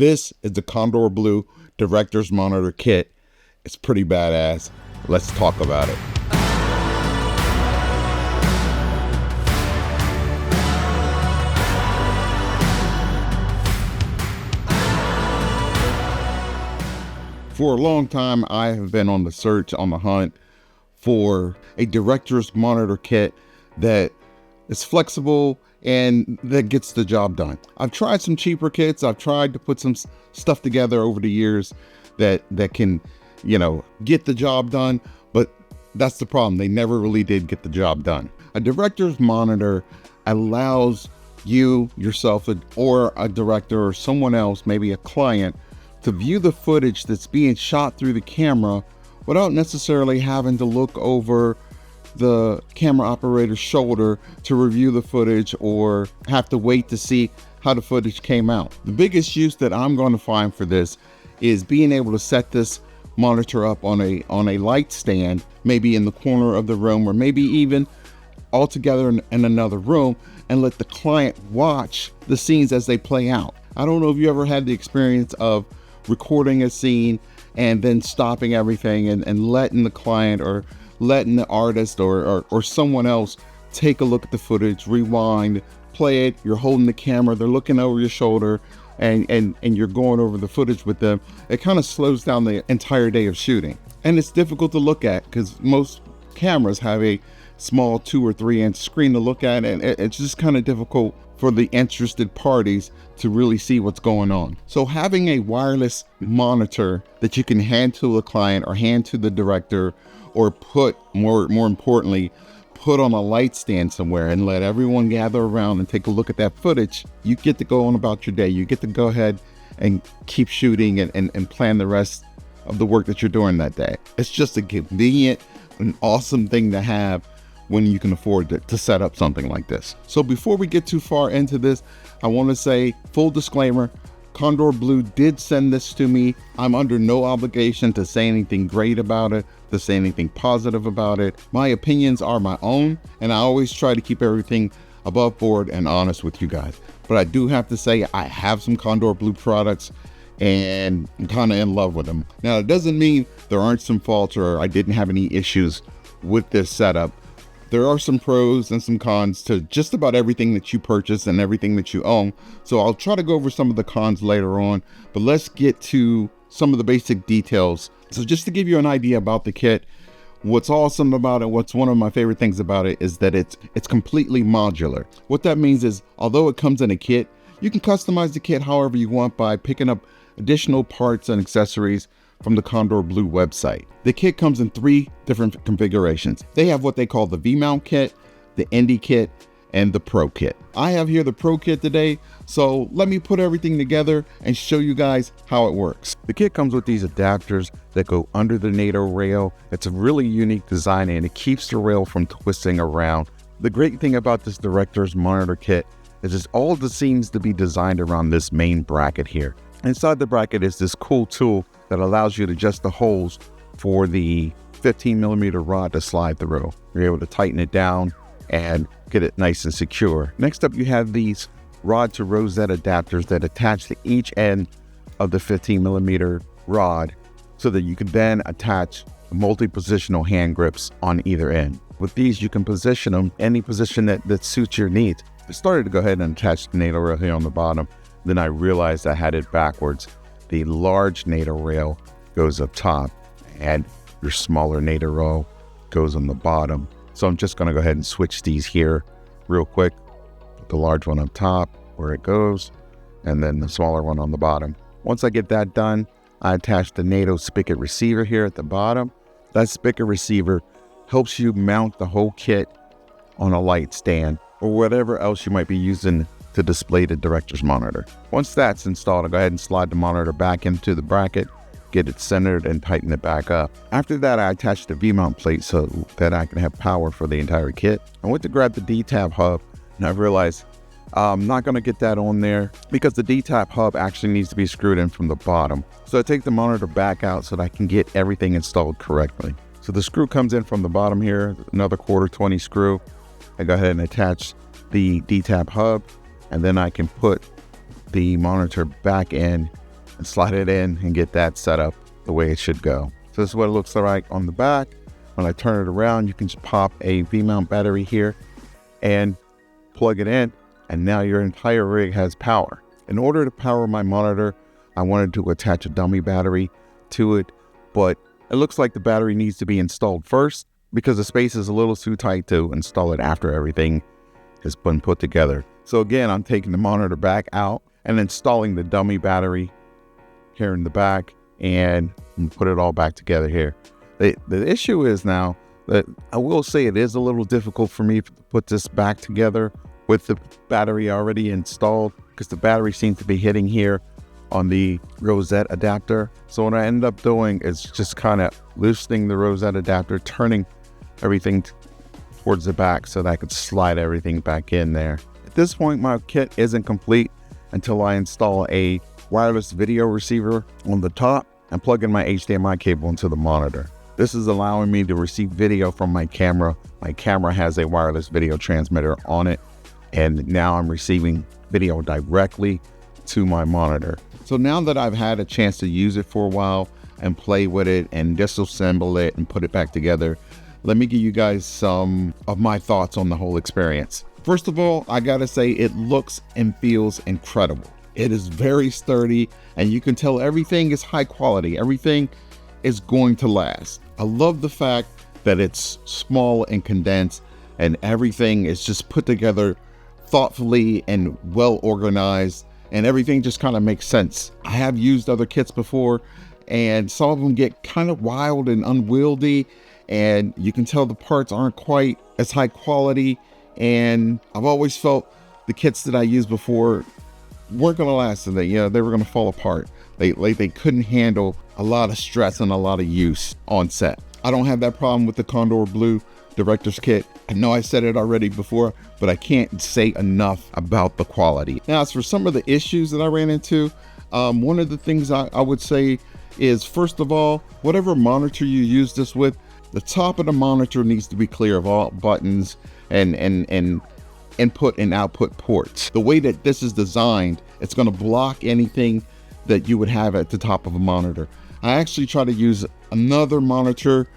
This is the Kondor Blue Director's Monitor Kit. It's pretty badass. Let's talk about it. For a long time, I have been on the hunt for a director's monitor kit that is flexible and that gets the job done. I've tried some cheaper kits. I've tried to put some stuff together over the years that can, get the job done, but that's the problem. They never really did get the job done. A director's monitor allows you, yourself, or a director or someone else, maybe a client, to view the footage that's being shot through the camera without necessarily having to look over the camera operator's shoulder to review the footage or have to wait to see how the footage came out. The biggest use that I'm going to find for this is being able to set this monitor up on a light stand, maybe in the corner of the room, or maybe even all together in another room, and let the client watch the scenes as they play out. I don't know if you ever had the experience of recording a scene and then stopping everything and letting the client or letting the artist or someone else take a look at the footage, rewind, play it. You're holding the camera, they're looking over your shoulder, and you're going over the footage with them. It kind of slows down the entire day of shooting. And it's difficult to look at because most cameras have a small 2 or 3 inch screen to look at, and it's just kind of difficult for the interested parties to really see what's going on. So having a wireless monitor that you can hand to a client or hand to the director, or put, more importantly, put on a light stand somewhere and let everyone gather around and take a look at that footage, you get to go on about your day. You get to go ahead and keep shooting and plan the rest of the work that you're doing that day. It's just a convenient and awesome thing to have when you can afford to set up something like this. So before we get too far into this, I want to say, full disclaimer, Kondor Blue did send this to me. I'm under no obligation to say anything great about it, to say anything positive about it. My opinions are my own, and I always try to keep everything above board and honest with you guys. But I do have to say, I have some Kondor Blue products and I'm kind of in love with them. Now, it doesn't mean there aren't some faults or I didn't have any issues with this setup. There are some pros and some cons to just about everything that you purchase and everything that you own. So I'll try to go over some of the cons later on, but let's get to some of the basic details. So just to give you an idea about the kit, what's awesome about it, what's one of my favorite things about it, is that it's completely modular. What that means is, although it comes in a kit, you can customize the kit however you want by picking up additional parts and accessories from the Kondor Blue website. The kit comes in 3 different configurations. They have what they call the V-mount kit, the Indie kit, and the Pro kit. I have here the Pro kit today, so let me put everything together and show you guys how it works. The kit comes with these adapters that go under the NATO rail. It's a really unique design and it keeps the rail from twisting around. The great thing about this director's monitor kit is it's all the seems to be designed around this main bracket here. Inside the bracket is this cool tool that allows you to adjust the holes for the 15mm rod to slide through. You're able to tighten it down and get it nice and secure. Next up, you have these rod to rosette adapters that attach to each end of the 15mm rod so that you can then attach multi-positional hand grips on either end. With these, you can position them any position that suits your needs. I started to go ahead and attach the NATO rail here on the bottom. Then I realized I had it backwards. The large NATO rail goes up top and your smaller NATO rail goes on the bottom. So I'm just gonna go ahead and switch these here real quick. Put the large one up top where it goes, and then the smaller one on the bottom. Once I get that done, I attach the NATO spigot receiver here at the bottom. That spigot receiver helps you mount the whole kit on a light stand or whatever else you might be using to display the director's monitor. Once that's installed, I'll go ahead and slide the monitor back into the bracket, get it centered and tighten it back up. After that, I attach the V-mount plate so that I can have power for the entire kit. I went to grab the D-tab hub and I realized I'm not gonna get that on there because the D-tab hub actually needs to be screwed in from the bottom. So I take the monitor back out so that I can get everything installed correctly. So the screw comes in from the bottom here, another 1/4 screw. I go ahead and attach the D-tab hub, and then I can put the monitor back in and slide it in and get that set up the way it should go. So this is what it looks like on the back. When I turn it around, you can just pop a V-mount battery here and plug it in, and now your entire rig has power. In order to power my monitor, I wanted to attach a dummy battery to it, but it looks like the battery needs to be installed first because the space is a little too tight to install it after everything has been put together. So again, I'm taking the monitor back out and installing the dummy battery here in the back and put it all back together here. The issue is now that I will say it is a little difficult for me to put this back together with the battery already installed because the battery seems to be hitting here on the rosette adapter. So what I end up doing is just kind of loosening the rosette adapter, turning everything towards the back so that I could slide everything back in there. At this point, my kit isn't complete until I install a wireless video receiver on the top and plug in my HDMI cable into the monitor. This is allowing me to receive video from my camera. My camera has a wireless video transmitter on it, and now I'm receiving video directly to my monitor. So now that I've had a chance to use it for a while and play with it and disassemble it and put it back together, let me give you guys some of my thoughts on the whole experience. First of all, I gotta say it looks and feels incredible. It is very sturdy, and you can tell everything is high quality. Everything is going to last. I love the fact that it's small and condensed, and everything is just put together thoughtfully and well organized, and everything just kind of makes sense. I have used other kits before, and some of them get kind of wild and unwieldy, and you can tell the parts aren't quite as high quality. And I've always felt the kits that I used before weren't going to last, and they were going to fall apart. They couldn't handle a lot of stress and a lot of use on set. I don't have that problem with the Kondor Blue Director's Kit. I know I said it already before, but I can't say enough about the quality. Now, as for some of the issues that I ran into, one of the things I would say is, first of all, whatever monitor you use this with, the top of the monitor needs to be clear of all buttons and input and output ports. The way that this is designed, it's going to block anything that you would have at the top of a monitor. I actually tried to use another monitor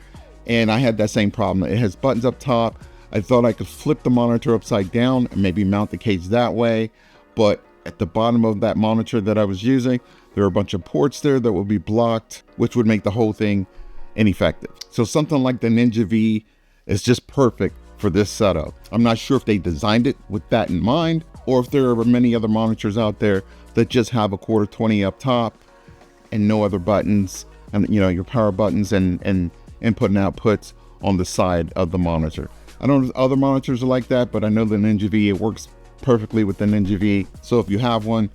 and I had that same problem. It has buttons up top. I thought I could flip the monitor upside down and maybe mount the cage that way, but at the bottom of that monitor that I was using, there are a bunch of ports there that will be blocked, which would make the whole thing ineffective. So something like the Ninja V is just perfect for this setup. I'm not sure if they designed it with that in mind, or if there are many other monitors out there that just have a quarter 20 up top and no other buttons, and your power buttons and input and outputs on the side of the monitor. I don't know if other monitors are like that, but I know the Ninja V, it works perfectly with the Ninja V. So if you have one,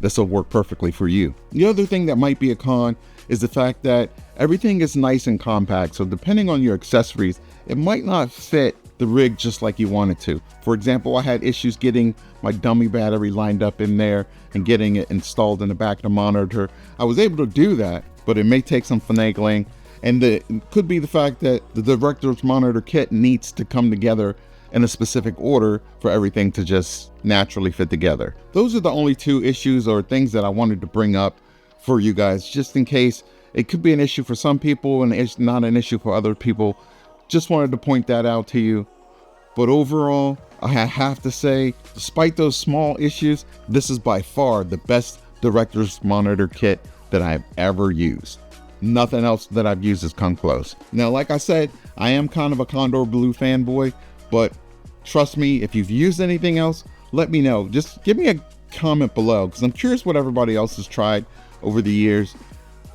this will work perfectly for you. The other thing that might be a con is the fact that everything is nice and compact. So depending on your accessories, it might not fit the rig just like you want it to. For example, I had issues getting my dummy battery lined up in there and getting it installed in the back of the monitor. I was able to do that, but it may take some finagling. And it could be the fact that the director's monitor kit needs to come together in a specific order for everything to just naturally fit together. Those are the only two issues or things that I wanted to bring up for you guys, just in case it could be an issue for some people and it's not an issue for other people. Just wanted to point that out to you. But overall, I have to say, despite those small issues, this is by far the best director's monitor kit that I've ever used. Nothing else that I've used has come close. Now, like I said, I am kind of a Kondor Blue fanboy, but trust me, if you've used anything else, let me know. Just give me a comment below, because I'm curious what everybody else has tried over the years.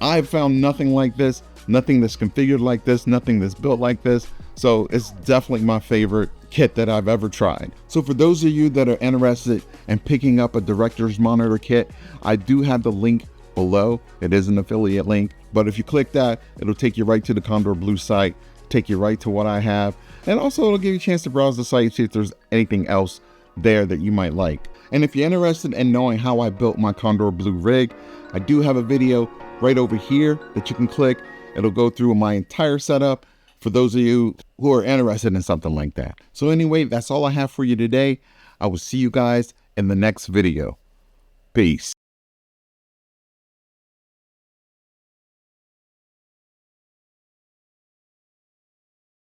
I've found nothing like this, nothing that's configured like this, nothing that's built like this. So it's definitely my favorite kit that I've ever tried. So for those of you that are interested in picking up a director's monitor kit, I do have the link below. It is an affiliate link, but if you click that, it'll take you right to the Kondor Blue site, take you right to what I have, and also it'll give you a chance to browse the site, see if there's anything else there that you might like. And if you're interested in knowing how I built my Kondor Blue rig, I do have a video right over here that you can click. It'll go through my entire setup for those of you who are interested in something like that. So anyway, that's all I have for you today. I will see you guys in the next video. Peace.